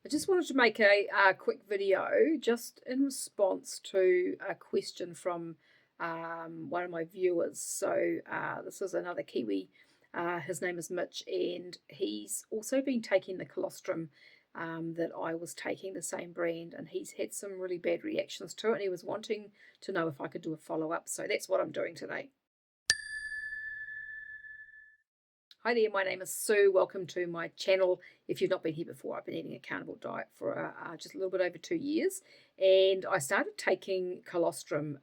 I just wanted to make a quick video just in response to a question from one of my viewers. So this is another Kiwi. His name is Mitch, and he's also been taking the colostrum that I was taking, the same brand, and he's had some really bad reactions to it, and he was wanting to know if I could do a follow-up. So that's what I'm doing today. Hi there, my name is Sue. Welcome to my channel. If you've not been here before, I've been eating a carnivore diet for just a little bit over 2 years, and I started taking colostrum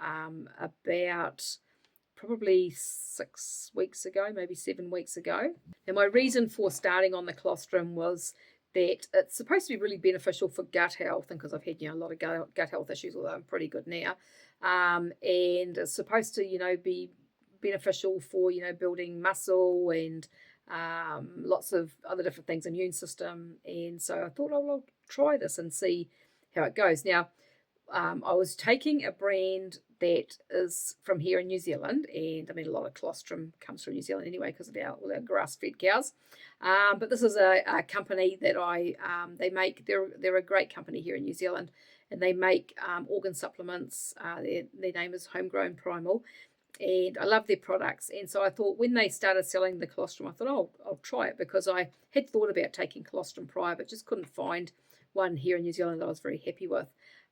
about probably 6 weeks ago, maybe 7 weeks ago. And my reason for starting on the colostrum was that it's supposed to be really beneficial for gut health, and because I've had a lot of gut health issues, although I'm pretty good now, and it's supposed to be beneficial for building muscle and lots of other different things, immune system. And so I thought, oh, I'll try this and see how it goes. Now, I was taking a brand that is from here in New Zealand, and I mean, a lot of colostrum comes from New Zealand anyway because of all our grass-fed cows. But this is a company that they make. They're a great company here in New Zealand, and they make organ supplements. Their name is Homegrown Primal, and I love their products. And so I thought, when they started selling the colostrum, I thought, oh, I'll try it, because I had thought about taking colostrum prior, but just couldn't find one here in New Zealand that I was very happy with.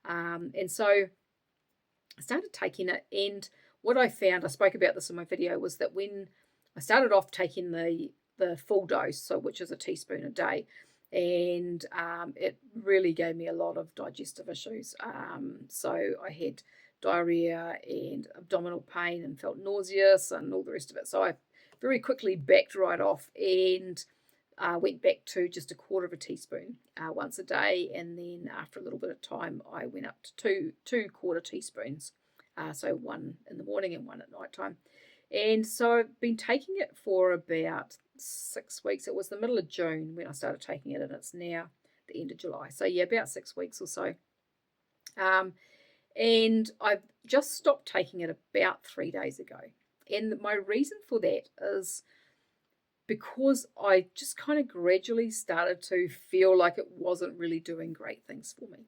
And so I started taking it, and what I found, I spoke about this in my video, was that when I started off taking the full dose, so which is a teaspoon a day, and it really gave me a lot of digestive issues. So I had diarrhea and abdominal pain and felt nauseous and all the rest of it. So I very quickly backed right off and went back to just a quarter of a teaspoon once a day, and then after a little bit of time I went up to two quarter teaspoons, so one in the morning and one at night time. And so I've been taking it for about 6 weeks. It was the middle of June when I started taking it, and it's now the end of July, so yeah, about 6 weeks or so. And I've just stopped taking it about 3 days ago. And my reason for that is because I just kind of gradually started to feel like it wasn't really doing great things for me.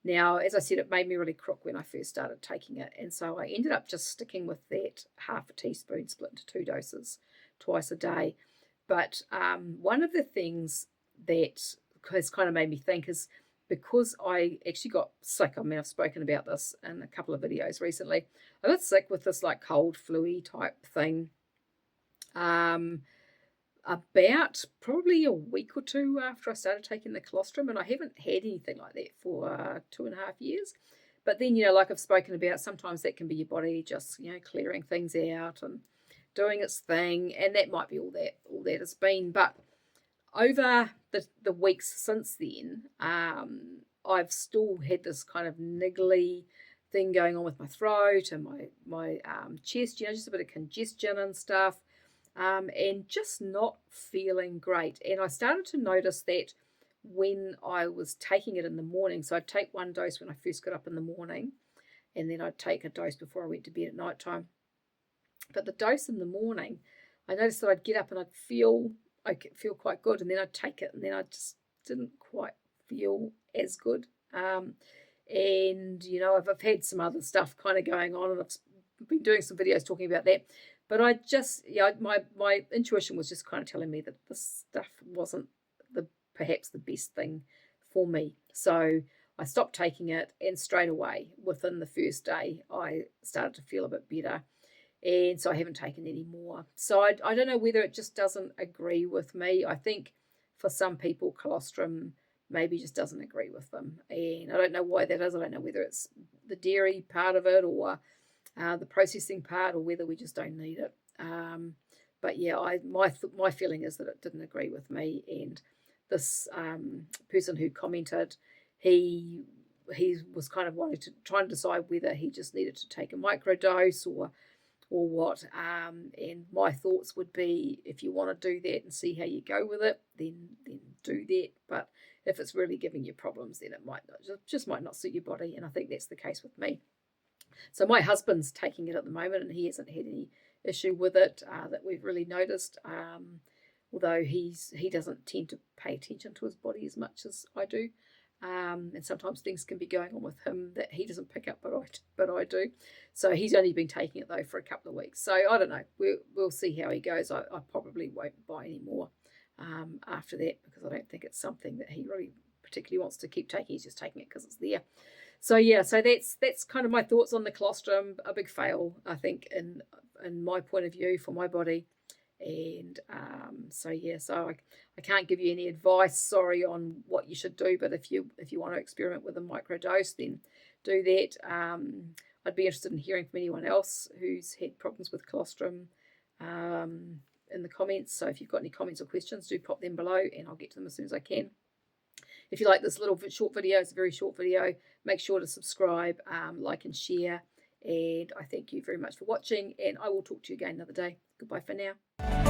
Now, as I said, it made me really crook when I first started taking it, and so I ended up just sticking with that half a teaspoon split into 2 doses twice a day. But one of the things that has kind of made me think is, because I actually got sick. I mean, I've spoken about this in a couple of videos recently. I got sick with this like cold flu-y type thing about probably a week or two after I started taking the colostrum, and I haven't had anything like that for 2.5 years. But then, like I've spoken about, sometimes that can be your body just clearing things out and doing its thing, and that might be all that has been. But over the weeks since then, I've still had this kind of niggly thing going on with my throat and my chest, just a bit of congestion and stuff, and just not feeling great. And I started to notice that when I was taking it in the morning, so I'd take 1 dose when I first got up in the morning, and then I'd take a dose before I went to bed at night time. But the dose in the morning, I noticed that I'd get up and I'd feel quite good, and then I'd take it, and then I just didn't quite feel as good. And I've had some other stuff kind of going on, and I've been doing some videos talking about that. But I just, my intuition was just kind of telling me that this stuff wasn't perhaps the best thing for me. So I stopped taking it, and straight away, within the first day, I started to feel a bit better. And so I haven't taken any more. So I don't know whether it just doesn't agree with me. I think for some people, colostrum maybe just doesn't agree with them. And I don't know why that is. I don't know whether it's the dairy part of it, or the processing part, or whether we just don't need it. But yeah, my feeling is that it didn't agree with me. And this person who commented, he was kind of wanting to try and decide whether he just needed to take a microdose or what. And my thoughts would be, if you want to do that and see how you go with it, then do that. But if it's really giving you problems, then it might not suit your body. And I think that's the case with me. So my husband's taking it at the moment, and he hasn't had any issue with it that we've really noticed. although he doesn't tend to pay attention to his body as much as I do. And sometimes things can be going on with him that he doesn't pick up, but I do. So he's only been taking it though for a couple of weeks. So I don't know. We'll see how he goes. I probably won't buy any more after that, because I don't think it's something that he really particularly wants to keep taking. He's just taking it because it's there. So yeah, so that's kind of my thoughts on the colostrum. A big fail, I think, in my point of view for my body. And so yeah, so I can't give you any advice, sorry, on what you should do, but if you want to experiment with a microdose, then do that. I'd be interested in hearing from anyone else who's had problems with colostrum in the comments. So if you've got any comments or questions, do pop them below and I'll get to them as soon as I can. If you like this little short video, it's a very short video, make sure to subscribe, like and share. And I thank you very much for watching, and I will talk to you again another day. Goodbye for now.